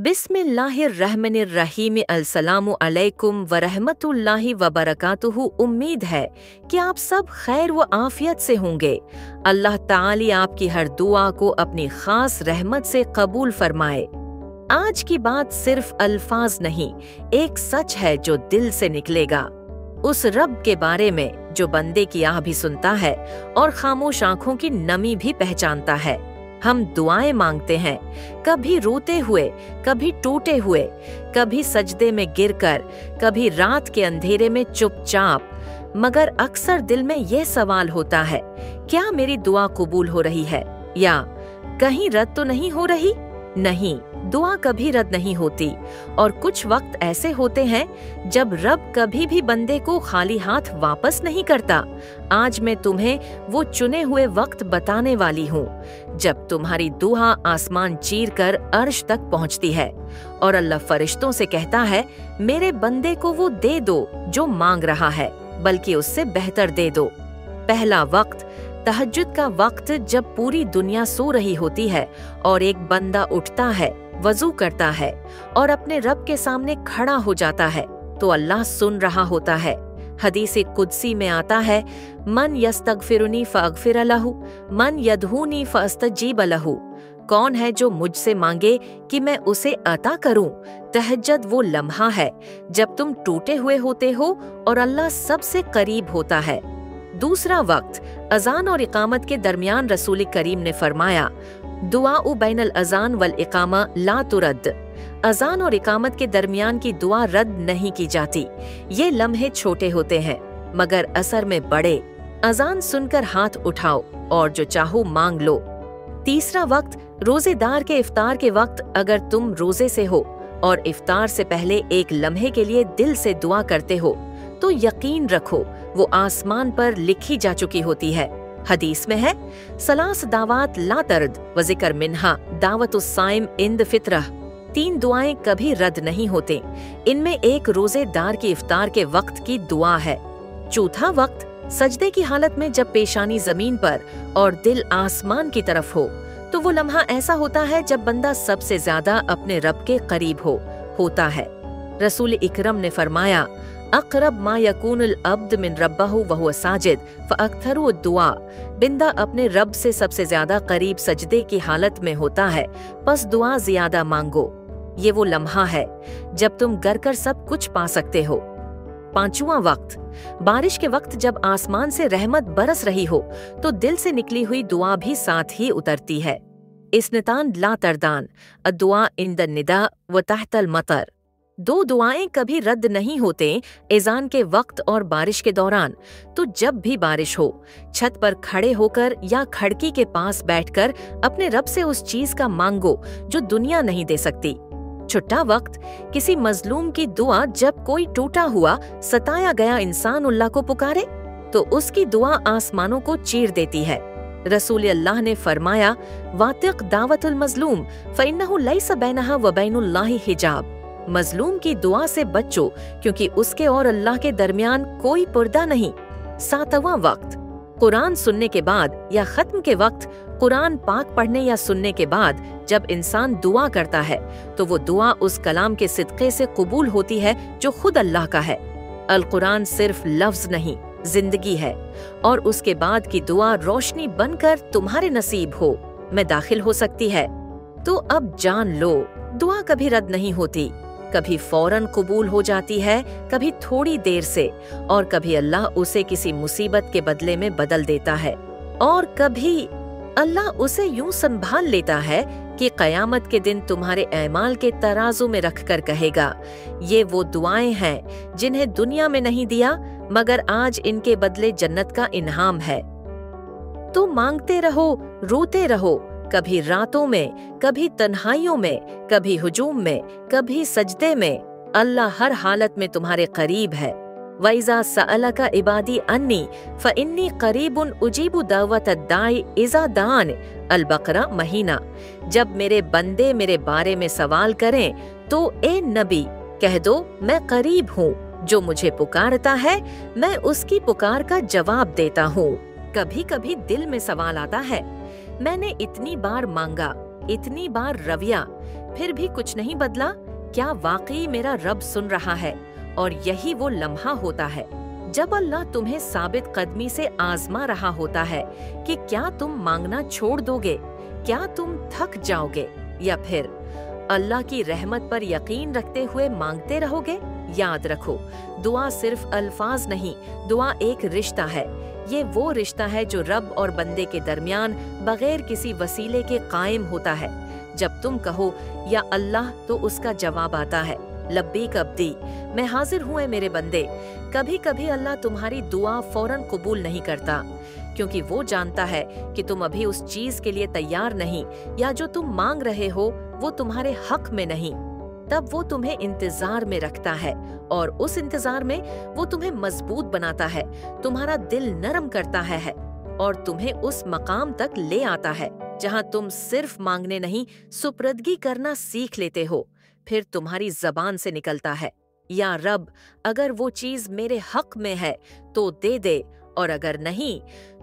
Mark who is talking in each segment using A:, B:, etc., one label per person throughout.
A: बिस्मिल्लाहिर्रहमानिर्रहीम। अस्सलामु अलैकुम वरहमतुल्लाहि वबरकातुहू। उम्मीद है कि आप सब खैर व आफियत से होंगे। अल्लाह ताली आपकी हर दुआ को अपनी खास रहमत से कबूल फरमाए। आज की बात सिर्फ अल्फाज नहीं, एक सच है जो दिल से निकलेगा। उस रब के बारे में जो बंदे की आह भी सुनता है और खामोश आंखों की नमी भी पहचानता है। हम दुआएं मांगते हैं, कभी रोते हुए, कभी टूटे हुए, कभी सजदे में गिरकर, कभी रात के अंधेरे में चुपचाप। मगर अक्सर दिल में यह सवाल होता है, क्या मेरी दुआ कबूल हो रही है या कहीं रद्द तो नहीं हो रही? नहीं, दुआ कभी रद्द नहीं होती। और कुछ वक्त ऐसे होते हैं जब रब कभी भी बंदे को खाली हाथ वापस नहीं करता। आज मैं तुम्हें वो चुने हुए वक्त बताने वाली हूँ जब तुम्हारी दुआ आसमान चीर कर अर्श तक पहुँचती है और अल्लाह फरिश्तों से कहता है, मेरे बंदे को वो दे दो जो मांग रहा है, बल्कि उससे बेहतर दे दो। पहला वक्त तहज्जुद का वक्त, जब पूरी दुनिया सो रही होती है और एक बंदा उठता है, वजू करता है और अपने रब के सामने खड़ा हो जाता है तो अल्लाह सुन रहा होता है। हदीस कुदसी में आता है, मन यस्तगफिरुनी फअगफिर लहू, मन यदहूनी फअस्तजीब लहू। कौन है जो मुझसे मांगे कि मैं उसे अता करूं? तहज्जुद वो लम्हा है जब तुम टूटे हुए होते हो और अल्लाह सबसे करीब होता है। दूसरा वक्त अजान और इकामत के दरमियान रसूल करीम ने फरमाया, दुआउ बैनल अजान वल इकामा ला तुरद्द। अजान और इकामत के दरमियान की दुआ रद्द नहीं की जाती। ये लम्हे छोटे होते हैं मगर असर में बड़े। अजान सुनकर हाथ उठाओ और जो चाहो मांग लो। तीसरा वक्त रोजेदार के इफ्तार के वक्त, अगर तुम रोजे से हो और इफ्तार से पहले एक लम्हे के लिए दिल से दुआ करते हो तो यकीन रखो वो आसमान पर लिखी जा चुकी होती है। हदीस में है, सलास दावत ला तरद व जिक्र मिन्हा दावतुस साइम इंद फित्रह। 3 दुआएं कभी रद्द नहीं होते। इनमें एक रोजेदार की इफ्तार के वक्त की दुआ है। चौथा वक्त सजदे की हालत में, जब पेशानी जमीन पर और दिल आसमान की तरफ हो, तो वो लम्हा ऐसा होता है जब बंदा सबसे ज्यादा अपने रब के करीब होता है। रसूल इकरम ने फरमाया, अक़रब मा यकूनुल अब्द मिन रब्बहु व हुवा साजिद फ़अक्थरु दुआ। बंदा अपने रब से सबसे ज्यादा करीब सजदे की हालत में होता है, बस दुआ ज्यादा मांगो। ये वो लम्हा है जब तुम गर कर सब कुछ पा सकते हो। 5वां वक्त बारिश के वक्त, जब आसमान से रहमत बरस रही हो तो दिल से निकली हुई दुआ भी साथ ही उतरती है। इस्नितान ला तरदान अद्दुआ इंद निदा व तहतल मतर। 2 दुआएं कभी रद्द नहीं होते, एजान के वक्त और बारिश के दौरान। तो जब भी बारिश हो, छत पर खड़े होकर या खिड़की के पास बैठकर अपने रब से उस चीज का मांगो जो दुनिया नहीं दे सकती। छठा वक्त किसी मजलूम की दुआ, जब कोई टूटा हुआ सताया गया इंसान अल्लाह को पुकारे तो उसकी दुआ आसमानों को चीर देती है। रसूल अल्लाह ने फरमाया, वातिक दावतुल मजलूम फइन्नहु लैसा बैनहा व बैनुल्लाहि हिजाब। मजलूम की दुआ से बचो क्योंकि उसके और अल्लाह के दरमियान कोई पर्दा नहीं। 7वां वक्त कुरान सुनने के बाद या खत्म के वक्त, कुरान पाक पढ़ने या सुनने के बाद जब इंसान दुआ करता है तो वो दुआ उस कलाम के सिदक़े से कबूल होती है जो खुद अल्लाह का है। अल कुरान सिर्फ लफ्ज नहीं, जिंदगी है और उसके बाद की दुआ रोशनी बनकर तुम्हारे नसीब में दाखिल हो सकती है। तो अब जान लो, दुआ कभी रद्द नहीं होती। कभी फौरन कबूल हो जाती है, कभी थोड़ी देर से, और कभी अल्लाह उसे किसी मुसीबत के बदले में बदल देता है, और कभी अल्लाह उसे यूं संभाल लेता है कि कयामत के दिन तुम्हारे ऐमाल के तराजू में रखकर कहेगा, ये वो दुआएं हैं जिन्हें दुनिया में नहीं दिया मगर आज इनके बदले जन्नत का इनाम है। तो मांगते रहो, रोते रहो, कभी रातों में, कभी तन्हाइयों में, कभी हुजूम में, कभी सजदे में। अल्लाह हर हालत में तुम्हारे करीब है। वइज़ा सअलका इबादी अन्नी फ़इन्नी क़रीबुन उजीबु दावतद दाई इज़ा दान। अल बकरा महीना। जब मेरे बंदे मेरे बारे में सवाल करें तो ए नबी कह दो, मैं करीब हूँ, जो मुझे पुकारता है मैं उसकी पुकार का जवाब देता हूँ। कभी कभी दिल में सवाल आता है, मैंने इतनी बार मांगा, इतनी बार रविया, फिर भी कुछ नहीं बदला? क्या वाकई मेरा रब सुन रहा है? और यही वो लम्हा होता है जब अल्लाह तुम्हें साबित कदमी से आजमा रहा होता है कि क्या तुम मांगना छोड़ दोगे, क्या तुम थक जाओगे, या फिर अल्लाह की रहमत पर यकीन रखते हुए मांगते रहोगे। याद रखो, दुआ सिर्फ अल्फाज नहीं, दुआ एक रिश्ता है। ये वो रिश्ता है जो रब और बंदे के दरमियान बगैर किसी वसीले के कायम होता है। जब तुम कहो या अल्लाह तो उसका जवाब आता है, लब्बैक अब्दी, मैं हाजिर हूँ मेरे बंदे। कभी कभी अल्लाह तुम्हारी दुआ फौरन कबूल नहीं करता, क्योंकि वो जानता है कि तुम अभी उस चीज के लिए तैयार नहीं, या जो तुम मांग रहे हो वो तुम्हारे हक में नहीं। तब वो तुम्हें इंतजार में रखता है, और उस इंतजार में वो तुम्हें मजबूत बनाता है, तुम्हारा दिल नरम करता है और तुम्हें उस मकाम तक ले आता है जहाँ तुम सिर्फ मांगने नहीं, सुपुर्दगी करना सीख लेते हो। फिर तुम्हारी जबान से निकलता है, या रब, अगर वो चीज मेरे हक में है तो दे दे, और अगर नहीं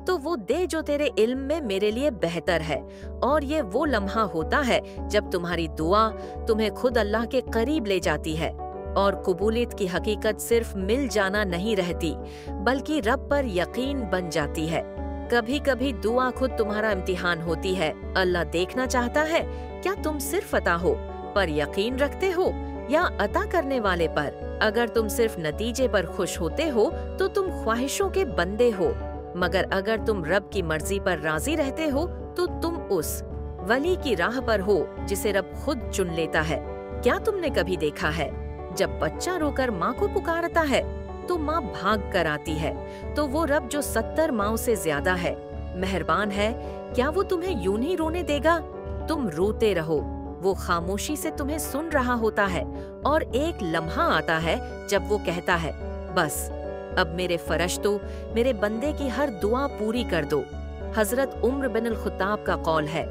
A: तो वो दे जो तेरे इल्म में मेरे लिए बेहतर है। और ये वो लम्हा होता है जब तुम्हारी दुआ तुम्हें खुद अल्लाह के करीब ले जाती है, और कबूलियत की हकीकत सिर्फ मिल जाना नहीं रहती, बल्कि रब पर यकीन बन जाती है। कभी कभी दुआ खुद तुम्हारा इम्तिहान होती है। अल्लाह देखना चाहता है क्या तुम सिर्फ अता हो पर यकीन रखते हो, या अता करने वाले पर। अगर तुम सिर्फ नतीजे पर खुश होते हो तो तुम ख्वाहिशों के बंदे हो, मगर अगर तुम रब की मर्जी पर राजी रहते हो तो तुम उस वली की राह पर हो जिसे रब खुद चुन लेता है। क्या तुमने कभी देखा है जब बच्चा रोकर माँ को पुकारता है तो माँ भाग कर आती है, तो वो रब जो 70 माँओं से ज्यादा है, मेहरबान है, क्या वो तुम्हें यूं ही रोने देगा? तुम रोते रहो, वो खामोशी से तुम्हें सुन रहा होता है, और एक लम्हा आता है जब वो कहता है, बस अब मेरे फरिश्तों मेरे बंदे की हर दुआ पूरी कर दो। हजरत उम्र बिन अल-खुत्ताब का कौल है,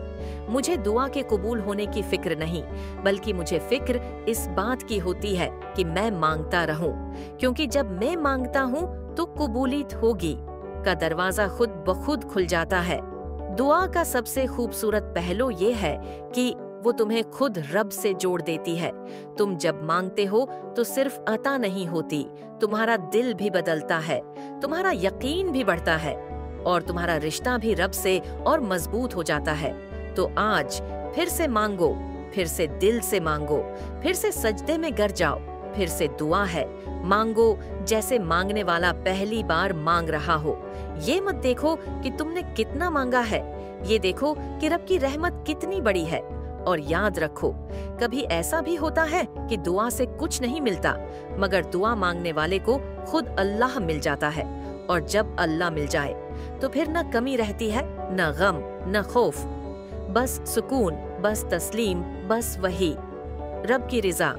A: मुझे दुआ के कबूल होने की फिक्र नहीं, बल्कि मुझे फिक्र इस बात की होती है कि मैं मांगता रहूं, क्योंकि जब मैं मांगता हूं तो कबूलियत होगी का दरवाजा खुद ब खुद खुल जाता है। दुआ का सबसे खूबसूरत पहलू ये है कि वो तुम्हें खुद रब से जोड़ देती है। तुम जब मांगते हो तो सिर्फ अता नहीं होती, तुम्हारा दिल भी बदलता है, तुम्हारा यकीन भी बढ़ता है, और तुम्हारा रिश्ता भी रब से और मजबूत हो जाता है। तो आज फिर से मांगो, फिर से दिल से मांगो, फिर से सजदे में गिर जाओ, फिर से दुआ है, मांगो जैसे मांगने वाला पहली बार मांग रहा हो। ये मत देखो कि तुमने कितना मांगा है, ये देखो कि रब की रहमत कितनी बड़ी है। और याद रखो, कभी ऐसा भी होता है कि दुआ से कुछ नहीं मिलता, मगर दुआ मांगने वाले को खुद अल्लाह मिल जाता है। और जब अल्लाह मिल जाए तो फिर न कमी रहती है, न गम, न खौफ, बस सुकून, बस तस्लीम, बस वही रब की रिजा।